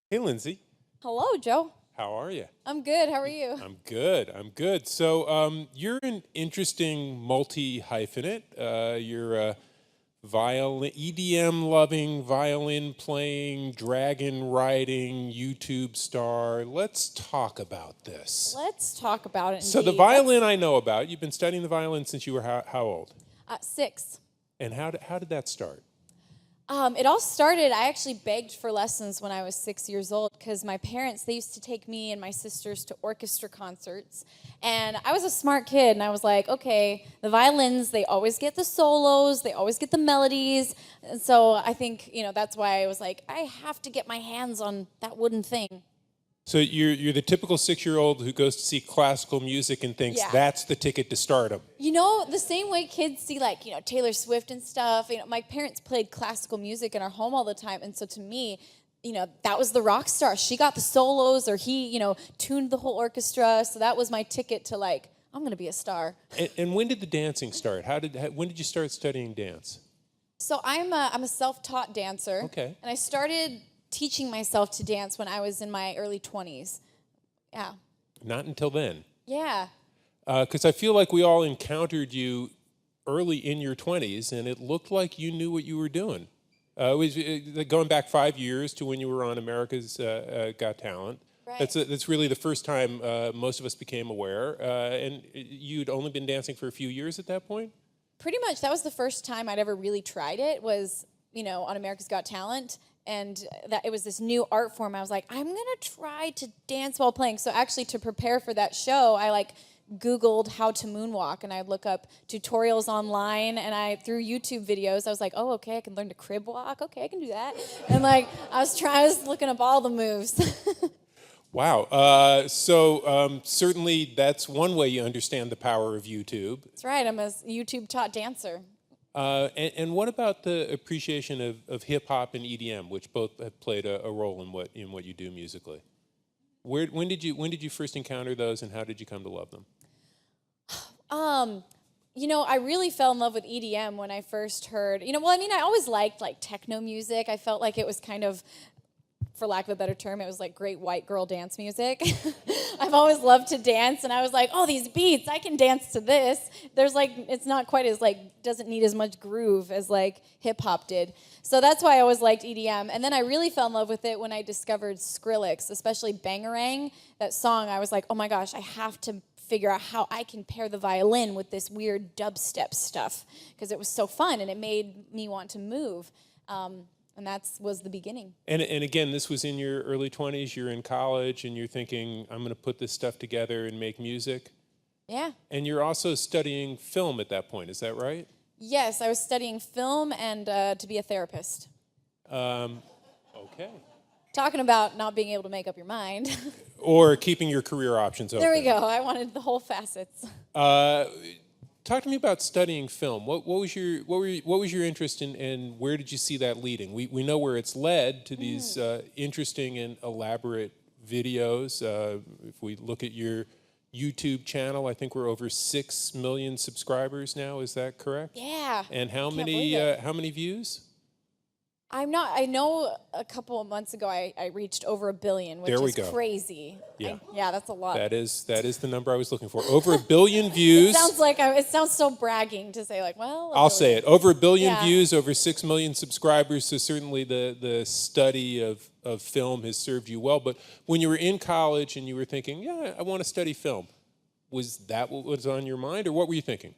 Hey, Lindsey. Hello, Joe. How are you? I'm good. How are you? I'm good. I'm good. So, you're an interesting multi hyphenate. You're a violin, EDM loving, violin playing, dragon riding YouTube star. Let's talk about this. Let's talk about it So, the indeed. violin I know about. You've been studying the violin since you were how old? 6. And how did that start? It all started, I actually begged for lessons when I was 6 years old because my parents, they used to take me and my sisters to orchestra concerts. And I was a smart kid, and I was like, okay, the violins, they always get the solos, they always get the melodies. And so I think, that's why I was like, I have to get my hands on that wooden thing. So you're the typical 6-year-old who goes to see classical music and thinks Yeah. that's the ticket to stardom. The same way kids see Taylor Swift and stuff. My parents played classical music in our home all the time, and so to me, that was the rock star. She got the solos, or he, tuned the whole orchestra. So that was my ticket to I'm gonna be a star. And when did the dancing start? When did you start studying dance? So I'm a self-taught dancer. Okay. And I started teaching myself to dance when I was in my early 20s. Yeah. Not until then. Yeah. Because I feel like we all encountered you early in your 20s, and it looked like you knew what you were doing. It was going back 5 years to when you were on America's Got Talent. Right. That's really the first time most of us became aware. And you'd only been dancing for a few years at that point? Pretty much. That was the first time I'd ever really tried it, was, on America's Got Talent. And that it was this new art form. I was like, I'm gonna try to dance while playing. So actually, to prepare for that show, I Googled how to moonwalk, and I'd look up tutorials online, and through YouTube videos, I was like, oh, okay, I can learn to crib walk. Okay, I can do that. And I was looking up all the moves. Wow. So certainly that's one way you understand the power of YouTube. That's right. I'm a YouTube taught dancer. And what about the appreciation of hip hop and EDM, which both have played a role in what you do musically? When did you first encounter those, and how did you come to love them? I really fell in love with EDM when I first heard. I always liked techno music. I felt like it was kind of, for lack of a better term, it was like great white girl dance music. I've always loved to dance, and I was like, oh, these beats, I can dance to this. It's not quite as doesn't need as much groove as hip hop did. So that's why I always liked EDM. And then I really fell in love with it when I discovered Skrillex, especially Bangarang, that song. I was like, oh my gosh, I have to figure out how I can pair the violin with this weird dubstep stuff, because it was so fun and it made me want to move. And that was the beginning. And again, this was in your early 20s. You're in college, and you're thinking, I'm going to put this stuff together and make music. Yeah. And you're also studying film at that point. Is that right? Yes, I was studying film and to be a therapist. Okay. Talking about not being able to make up your mind. Or keeping your career options open. There we go. I wanted the whole facets. Talk to me about studying film. What was your interest in, and where did you see that leading? We know where it's led to these interesting and elaborate videos. If we look at your YouTube channel, I think we're over 6 million subscribers now. Is that correct? Yeah. And how Can't believe it. many views? I know a couple of months ago I reached over 1 billion, which There we is go. crazy. Yeah. Yeah, that's a lot. That is the number I was looking for. Over 1 billion views. It sounds so bragging to say well. I'll say it. Over 1 billion Yeah. views, over 6 million subscribers. So certainly the study of film has served you well. But when you were in college and you were thinking, yeah, I want to study film, was that what was on your mind, or what were you thinking?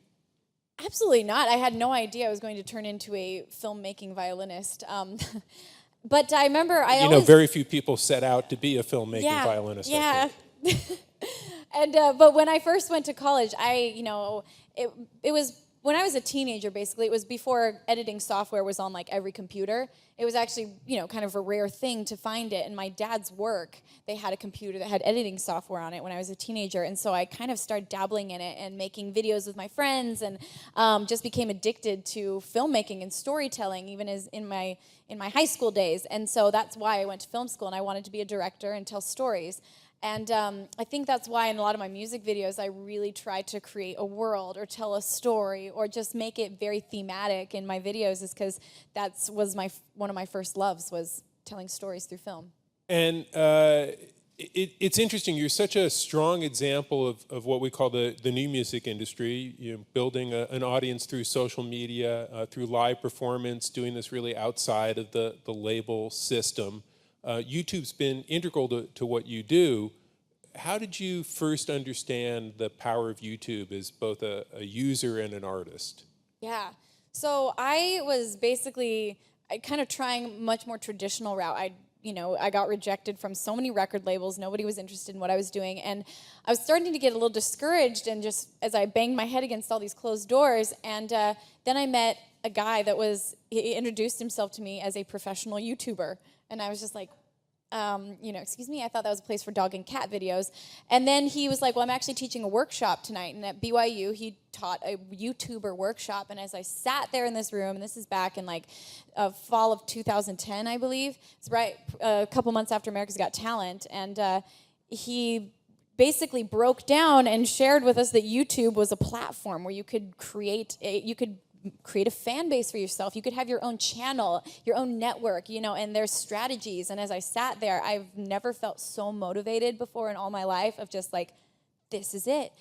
Absolutely not. I had no idea I was going to turn into a filmmaking violinist. But I remember Very few people set out to be a filmmaking violinist. Yeah. And but when I first went to college, it was when I was a teenager. Basically, it was before editing software was on every computer. It was actually kind of a rare thing to find it. And my dad's work, they had a computer that had editing software on it when I was a teenager, and so I kind of started dabbling in it and making videos with my friends, and just became addicted to filmmaking and storytelling, even as in my high school days. And so that's why I went to film school, and I wanted to be a director and tell stories. And I think that's why in a lot of my music videos, I really try to create a world or tell a story or just make it very thematic in my videos, is because that was one of my first loves, was telling stories through film. And it's interesting. You're such a strong example of what we call the new music industry. You know, building an audience through social media, through live performance, doing this really outside of the label system. YouTube's been integral to what you do. How did you first understand the power of YouTube as both a user and an artist? Yeah. So I was basically kind of trying much more traditional route. I got rejected from so many record labels. Nobody was interested in what I was doing. And I was starting to get a little discouraged, and just as I banged my head against all these closed doors. And then I met a guy he introduced himself to me as a professional YouTuber. And I was just like, excuse me, I thought that was a place for dog and cat videos. And then he was like, well, I'm actually teaching a workshop tonight. And at BYU, he taught a YouTuber workshop. And as I sat there in this room, and this is back in like fall of 2010, I believe. It's right a couple months after America's Got Talent. And he basically broke down and shared with us that YouTube was a platform where you could create a fan base for yourself. You could have your own channel, your own network, and there's strategies. And as I sat there, I've never felt so motivated before in all my life of just like, this is it.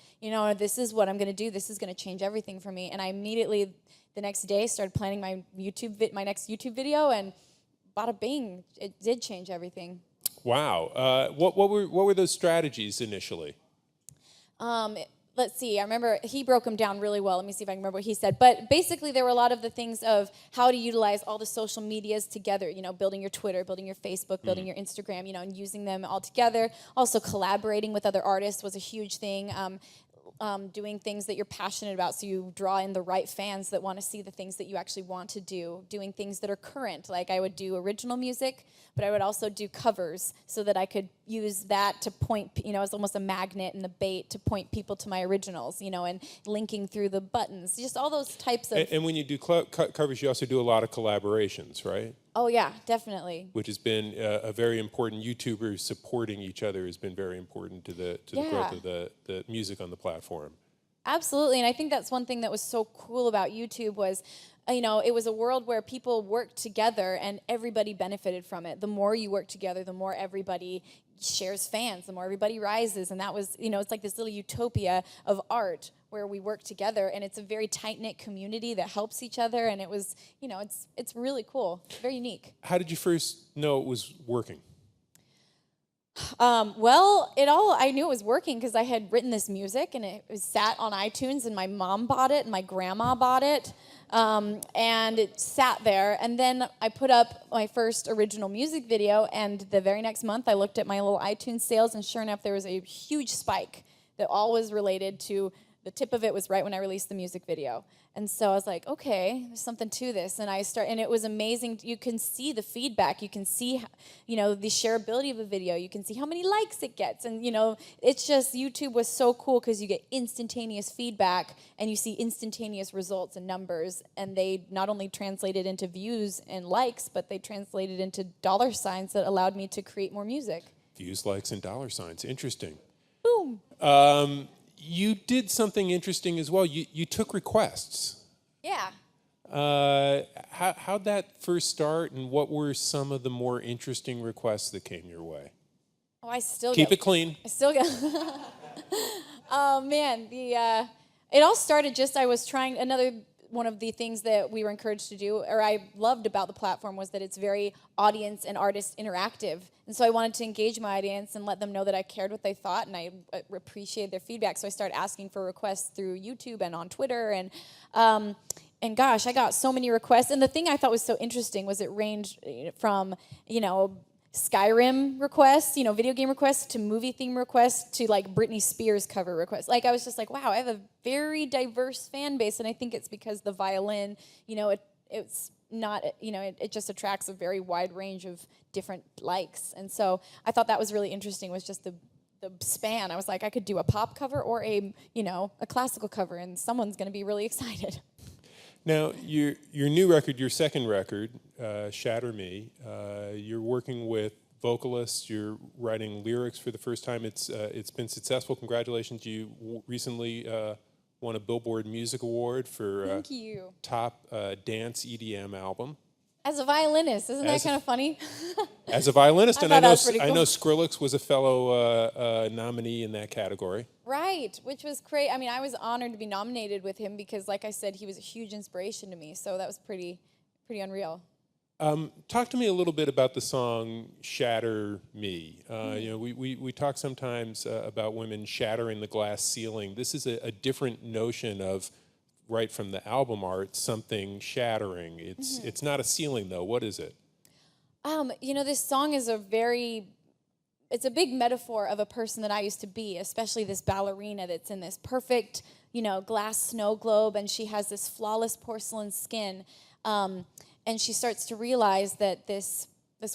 This is what I'm going to do. This is going to change everything for me. And I immediately, the next day, started planning my next YouTube video, and bada bing, it did change everything. Wow. What were those strategies initially? Let's see, I remember he broke them down really well. Let me see if I can remember what he said. But basically, there were a lot of the things of how to utilize all the social medias together, building your Twitter, building your Facebook, building your Instagram, and using them all together. Also, collaborating with other artists was a huge thing. Doing things that you're passionate about, so you draw in the right fans that want to see the things that you actually want to do. Doing things that are current, like I would do original music, but I would also do covers so that I could use that to point, as almost a magnet and the bait to point people to my originals, and linking through the buttons, just all those types of... And when you do covers, you also do a lot of collaborations, right? Oh, yeah, definitely. Which has been a very important. YouTubers supporting each other has been very important to the growth of the music on the platform. Absolutely, and I think that's one thing that was so cool about YouTube was, it was a world where people worked together and everybody benefited from it. The more you work together, the more everybody shares fans, the more everybody rises, and that was, it's like this little utopia of art where we work together, and it's a very tight-knit community that helps each other, and it was, it's really cool, very unique. How did you first know it was working? I knew it was working because I had written this music, and it was sat on iTunes, and my mom bought it, and my grandma bought it, and it sat there. And then I put up my first original music video, and the very next month I looked at my little iTunes sales, and sure enough, there was a huge spike that all was related to, the tip of it was right when I released the music video. And so I was like, okay, there's something to this. And and it was amazing. You can see the feedback. You can see, the shareability of a video. You can see how many likes it gets. And, it's just, YouTube was so cool because you get instantaneous feedback and you see instantaneous results and numbers. And they not only translated into views and likes, but they translated into dollar signs that allowed me to create more music. Views, likes, and dollar signs. Interesting. Boom. You did something interesting as well. You took requests. Yeah. How'd that first start, and what were some of the more interesting requests that came your way? Oh, I still keep it clean. I still get. Oh man, it all started just I was trying another. One of the things that we were encouraged to do, or I loved about the platform, was that it's very audience and artist interactive. And so I wanted to engage my audience and let them know that I cared what they thought, and I appreciated their feedback. So I started asking for requests through YouTube and on Twitter, and gosh, I got so many requests. And the thing I thought was so interesting was it ranged from, Skyrim requests, video game requests, to movie theme requests, to like Britney Spears cover requests. Like I was just like, wow, I have a very diverse fan base, and I think it's because the violin, it's not, it just attracts a very wide range of different likes. And so I thought that was really interesting, was just the span. I was like, I could do a pop cover or a classical cover, and someone's going to be really excited. Now, your new record, your second record, Shatter Me, you're working with vocalists, you're writing lyrics for the first time. It's been successful. Congratulations. You recently won a Billboard Music Award for Thank you. top dance EDM album. As a violinist, isn't that kind of funny? As a violinist, I and thought that was pretty I cool. know Skrillex was a fellow nominee in that category. Right, which was great. I mean, I was honored to be nominated with him because, like I said, he was a huge inspiration to me. So that was pretty unreal. Talk to me a little bit about the song "Shatter Me." You know, we talk sometimes about women shattering the glass ceiling. This is a different notion of, right from the album art, something shattering. It's not a ceiling though. What is it? You know, this song is it's a big metaphor of a person that I used to be, especially this ballerina that's in this perfect, you know, glass snow globe, and she has this flawless porcelain skin. And she starts to realize that this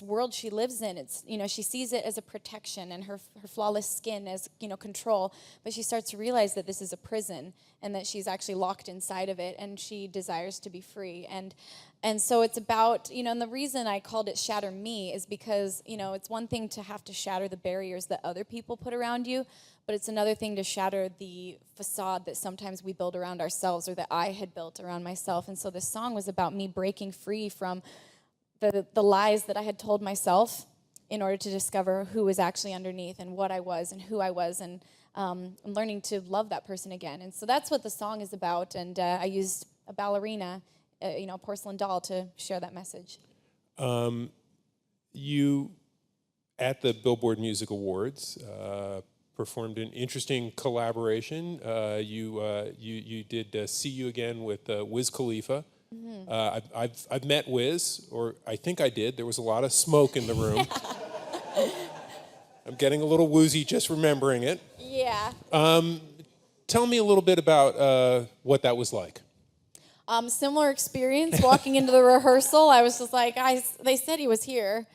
world she lives in, it's, you know, she sees it as a protection and her flawless skin as, you know, control. But she starts to realize that this is a prison and that she's actually locked inside of it, and she desires to be free. And so it's about, you know, and the reason I called it Shatter Me is because, you know, it's one thing to have to shatter the barriers that other people put around you, but it's another thing to shatter the facade that sometimes we build around ourselves, or that I had built around myself. And so this song was about me breaking free from the lies that I had told myself in order to discover who was actually underneath and what I was and who I was, and learning to love that person again. And so that's what the song is about. And I used a ballerina, you know, a porcelain doll, to share that message. You, at the Billboard Music Awards, performed an interesting collaboration. You did "See You Again" with Wiz Khalifa. I've met Wiz, or I think I did. There was a lot of smoke in the room. I'm getting a little woozy just remembering it. Yeah. Tell me a little bit about what that was like. Similar experience walking into the rehearsal. I was just like, they said he was here.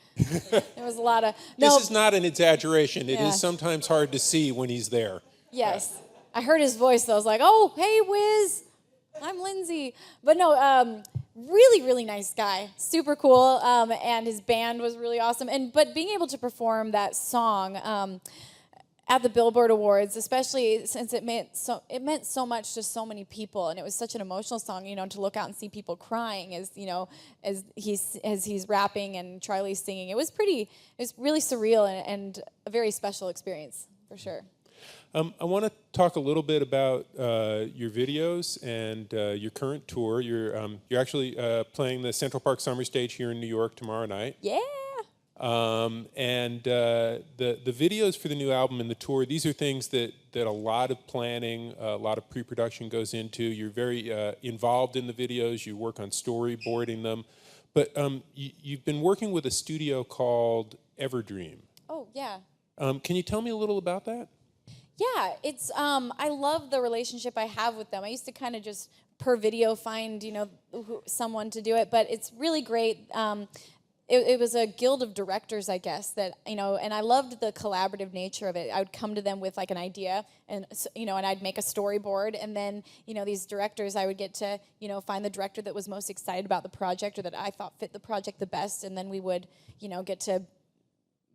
There was a lot of... This is not an exaggeration. It Yeah. is sometimes hard to see when he's there. Yes. I heard his voice, though. I was like, oh, hey, Wiz. I'm Lindsey. But no, really, really nice guy. Super cool. And his band was really awesome. But being able to perform that song at the Billboard Awards, especially since it meant so much to so many people, and it was such an emotional song, you know, to look out and see people crying as, you know, as he's rapping and Charlie's singing. It was really surreal and a very special experience, for sure. I want to talk a little bit about your videos and your current tour. You're actually playing the Central Park Summer Stage here in New York tomorrow night. Yeah. And the videos for the new album and the tour, these are things that a lot of planning, a lot of pre-production goes into. You're very involved in the videos. You work on storyboarding them. But you've been working with a studio called Everdream. Oh, yeah. Can you tell me a little about that? Yeah, it's I love the relationship I have with them. I used to kind of just per video find, you know, someone to do it, but it's really great. It was a guild of directors, I guess, that, you know, and I loved the collaborative nature of it. I would come to them with like an idea, and, you know, and I'd make a storyboard, and then, you know, these directors, I would get to, you know, find the director that was most excited about the project, or that I thought fit the project the best, and then we would, you know, get to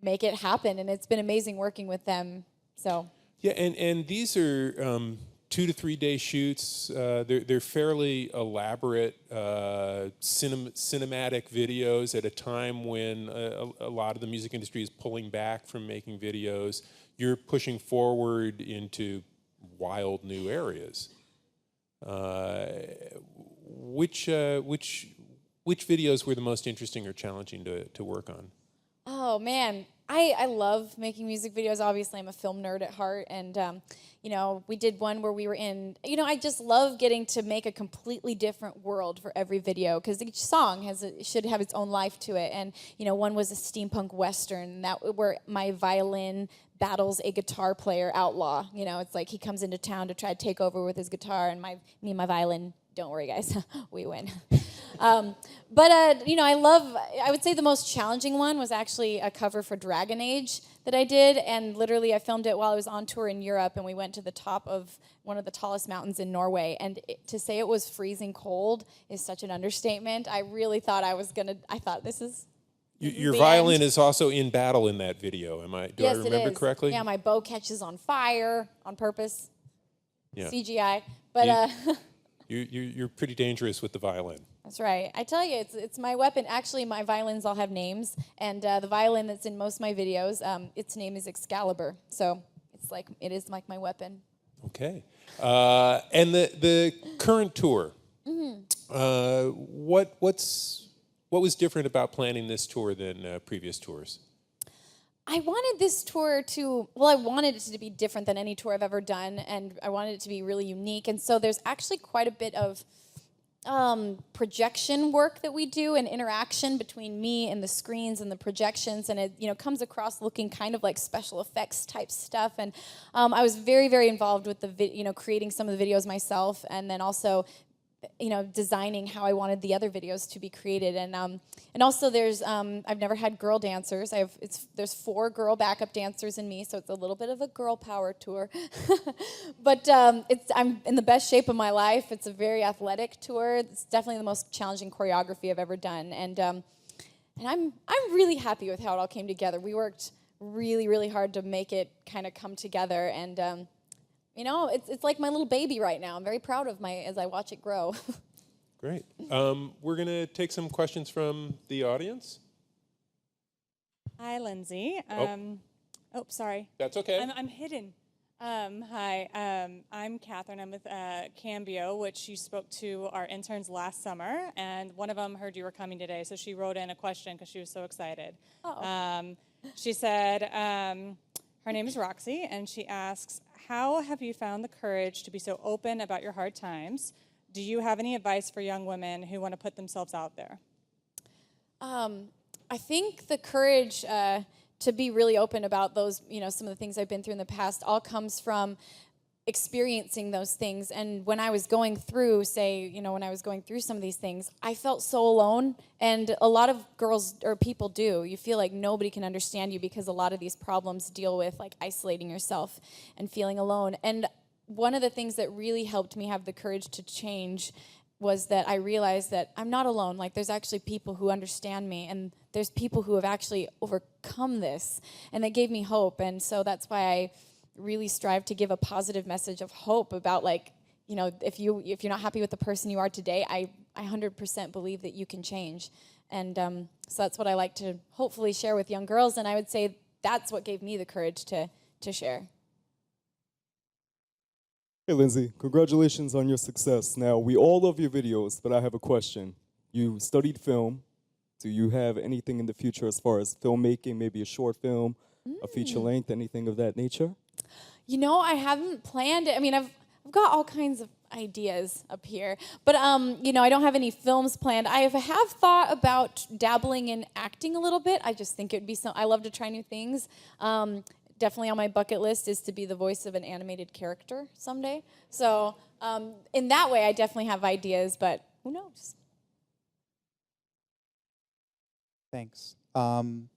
make it happen. And it's been amazing working with them. So. Yeah, and these are 2 to 3 day shoots. They're fairly elaborate cinematic videos at a time when a lot of the music industry is pulling back from making videos. You're pushing forward into wild new areas. Which videos were the most interesting or challenging to work on? Oh, man. I love making music videos. Obviously, I'm a film nerd at heart. And, you know, we did one where we were in, you know, I just love getting to make a completely different world for every video, because each song should have its own life to it. And, you know, one was a steampunk western where my violin battles a guitar player outlaw. You know, it's like he comes into town to try to take over with his guitar, and me and my violin, don't worry, guys, we win. But you know, I would say the most challenging one was actually a cover for Dragon Age that I did, and literally I filmed it while I was on tour in Europe, and we went to the top of one of the tallest mountains in Norway, and to say it was freezing cold is such an understatement. I really thought I thought this is... Your violin is also in battle in that video. Do I remember correctly? Yeah, my bow catches on fire on purpose. Yeah. CGI. But You're pretty dangerous with the violin. That's right. I tell you, it's my weapon. Actually, my violins all have names, and the violin that's in most of my videos, its name is Excalibur. So it is like my weapon. Okay. And the current tour. What was different about planning this tour than previous tours? I wanted this tour I wanted it to be different than any tour I've ever done, and I wanted it to be really unique. And so there's actually quite a bit of projection work that we do and interaction between me and the screens and the projections, and it comes across looking kind of like special effects type stuff. And I was very, very involved with creating some of the videos myself, and then also designing how I wanted the other videos to be created. And also there's I've never had girl dancers. There's 4 girl backup dancers in me, so it's a little bit of a girl power tour. But I'm in the best shape of my life. It's a very athletic tour. It's definitely the most challenging choreography I've ever done. And I'm really happy with how it all came together. We worked really, really hard to make it kind of come together, and it's like my little baby right now. I'm very proud of as I watch it grow. Great. We're going to take some questions from the audience. Hi, Lindsey. Sorry. That's okay. I'm hidden. Hi, I'm Catherine. I'm with Cambio, which you spoke to our interns last summer, and one of them heard you were coming today, so she wrote in a question because she was so excited. She said, her name is Roxy, and she asks, how have you found the courage to be so open about your hard times? Do you have any advice for young women who want to put themselves out there? I think the courage to be really open about those, some of the things I've been through in the past all comes from experiencing those things. And when I was going through, when I was going through some of these things, I felt so alone. And a lot of girls or people do. You feel like nobody can understand you because a lot of these problems deal with like isolating yourself and feeling alone. And one of the things that really helped me have the courage to change was that I realized that I'm not alone. Like there's actually people who understand me, and there's people who have actually overcome this, and that gave me hope. And so that's why I really strive to give a positive message of hope about if you're not happy with the person you are today, I 100% believe that you can change. And so that's what I like to hopefully share with young girls, and I would say that's what gave me the courage to share. Hey, Lindsey, congratulations on your success. Now, we all love your videos, but I have a question. You studied film. Do you have anything in the future as far as filmmaking, maybe a short film, a feature length, anything of that nature? I haven't planned it. I mean, I've got all kinds of ideas up here, but I don't have any films planned. I have thought about dabbling in acting a little bit. I just think it would be I love to try new things. Definitely on my bucket list is to be the voice of an animated character someday. So in that way, I definitely have ideas, but who knows? Thanks. Can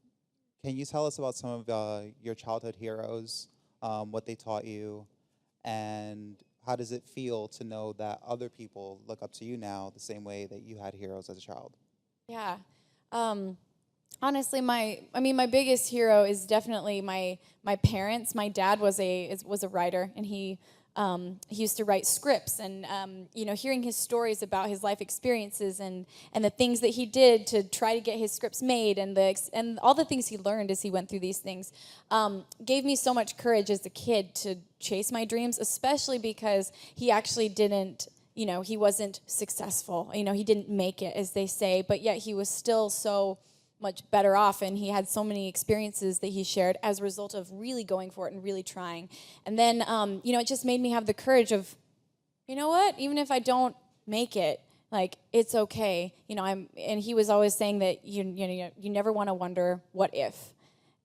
you tell us about some of your childhood heroes, what they taught you, and how does it feel to know that other people look up to you now the same way that you had heroes as a child? Yeah. Honestly, my biggest hero is definitely my parents. My dad was a writer, and he used to write scripts, and hearing his stories about his life experiences and the things that he did to try to get his scripts made, and all the things he learned as he went through these things, gave me so much courage as a kid to chase my dreams, especially because he actually didn't. He wasn't successful. He didn't make it, as they say, but yet he was still so much better off, and he had so many experiences that he shared as a result of really going for it and really trying. And then it just made me have the courage of, even if I don't make it, like, it's okay. And he was always saying that you never want to wonder what if.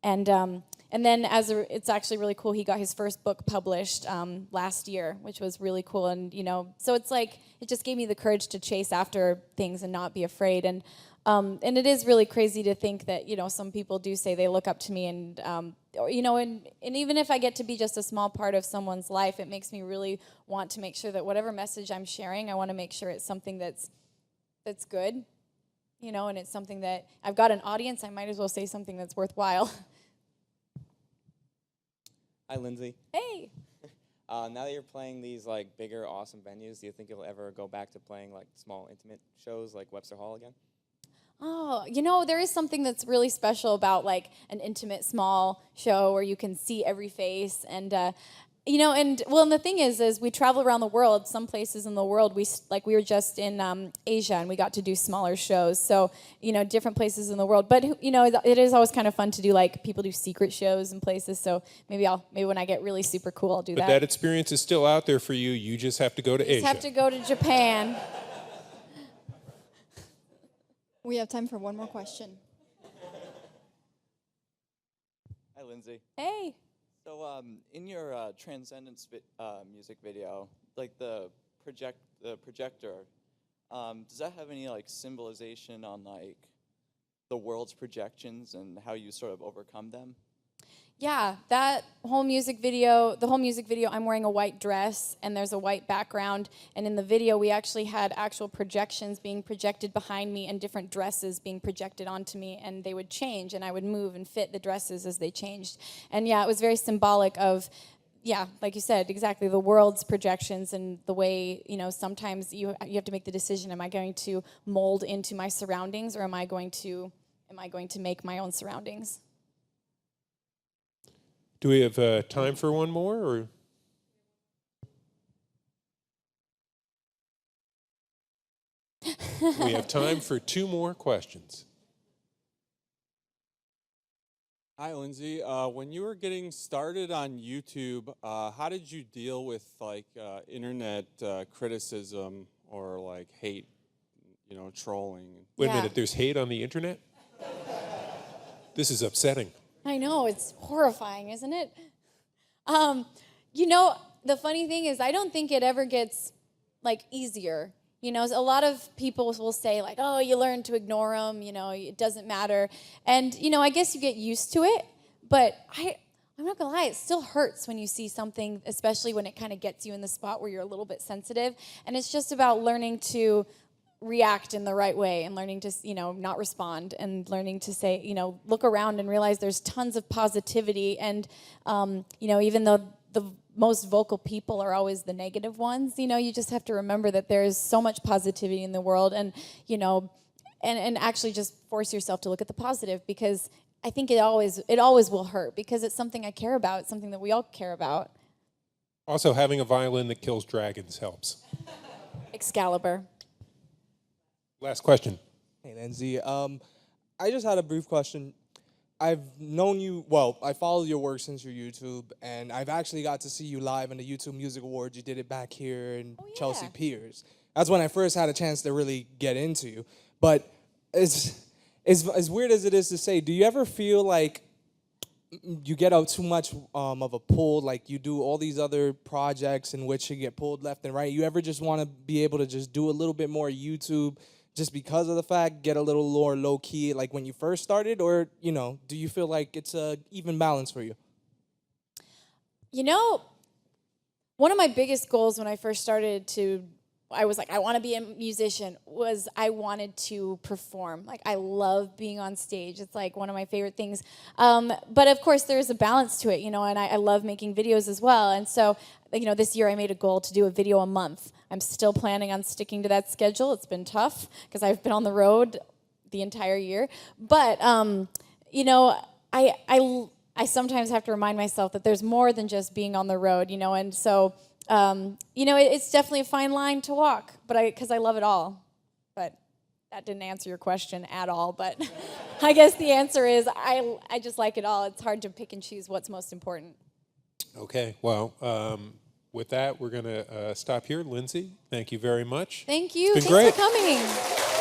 And then it's actually really cool. He got his first book published last year, which was really cool. And so it's like it just gave me the courage to chase after things and not be afraid. And it is really crazy to think that some people do say they look up to me, and and even if I get to be just a small part of someone's life, it makes me really want to make sure that whatever message I'm sharing, I want to make sure it's something that's good, and it's something that I've got an audience. I might as well say something that's worthwhile. Hi, Lindsey. Hey. Now that you're playing these like bigger, awesome venues, do you think you'll ever go back to playing like small, intimate shows like Webster Hall again? Oh, there is something that's really special about like an intimate small show where you can see every face and and the thing is we travel around the world. Some places in the world we were just in Asia and we got to do smaller shows. So different places in the world. But it is always kind of fun to do like people do secret shows in places. So maybe when I get really super cool, I'll do But that. that experience is still out there for you. You just have to go to Asia. Just have to go to Japan. We have time for one more question. Hi, Lindsay. Hey. So, in your Transcendence music video, like the projector, does that have any like symbolization on like the world's projections and how you sort of overcome them? Yeah, the whole music video, I'm wearing a white dress and there's a white background. And in the video, we actually had actual projections being projected behind me and different dresses being projected onto me. And they would change and I would move and fit the dresses as they changed. And yeah, it was very symbolic of, yeah, like you said, exactly the world's projections and the way, sometimes you have to make the decision, am I going to mold into my surroundings or am I going to make my own surroundings? Do we have time for one more, or? We have time for two more questions. Hi, Lindsay. When you were getting started on YouTube, how did you deal with like internet criticism or like hate, trolling? Wait a Yeah. minute, there's hate on the internet? This is upsetting. I know, it's horrifying, isn't it? The funny thing is I don't think it ever gets, like, easier. A lot of people will say, like, oh, you learn to ignore them, it doesn't matter. And, I guess you get used to it, but I'm not gonna lie, it still hurts when you see something, especially when it kind of gets you in the spot where you're a little bit sensitive. And it's just about learning to react in the right way and learning to, not respond and learning to say, look around and realize there's tons of positivity. And, even though the most vocal people are always the negative ones, you just have to remember that there's so much positivity in the world and, and actually just force yourself to look at the positive because I think it always will hurt because it's something I care about. It's something that we all care about. Also, having a violin that kills dragons helps. Excalibur. Last question. Hey, Lindsay. I just had a brief question. I've known you, I followed your work since your YouTube, and I've actually got to see you live in the YouTube Music Awards. You did it back here in Chelsea Piers. That's when I first had a chance to really get into you. But as weird as it is to say, do you ever feel like you get out too much of a pull, like you do all these other projects in which you get pulled left and right? You ever just want to be able to just do a little bit more YouTube just because of the fact, get a little more low-key like when you first started? Or, do you feel like it's a even balance for you? One of my biggest goals when I first started I was like, I want to be a musician, was I wanted to perform. Like, I love being on stage. It's like one of my favorite things. But of course, there's a balance to it, and I love making videos as well. And so, this year I made a goal to do a video a month. I'm still planning on sticking to that schedule. It's been tough because I've been on the road the entire year. But, I sometimes have to remind myself that there's more than just being on the road, and so... it's definitely a fine line to walk, but because I love it all. But that didn't answer your question at all. But I guess the answer is I just like it all. It's hard to pick and choose what's most important. Okay, well, with that, we're going to stop here. Lindsay, thank you very much. Thank you. It's been Thanks great. for coming.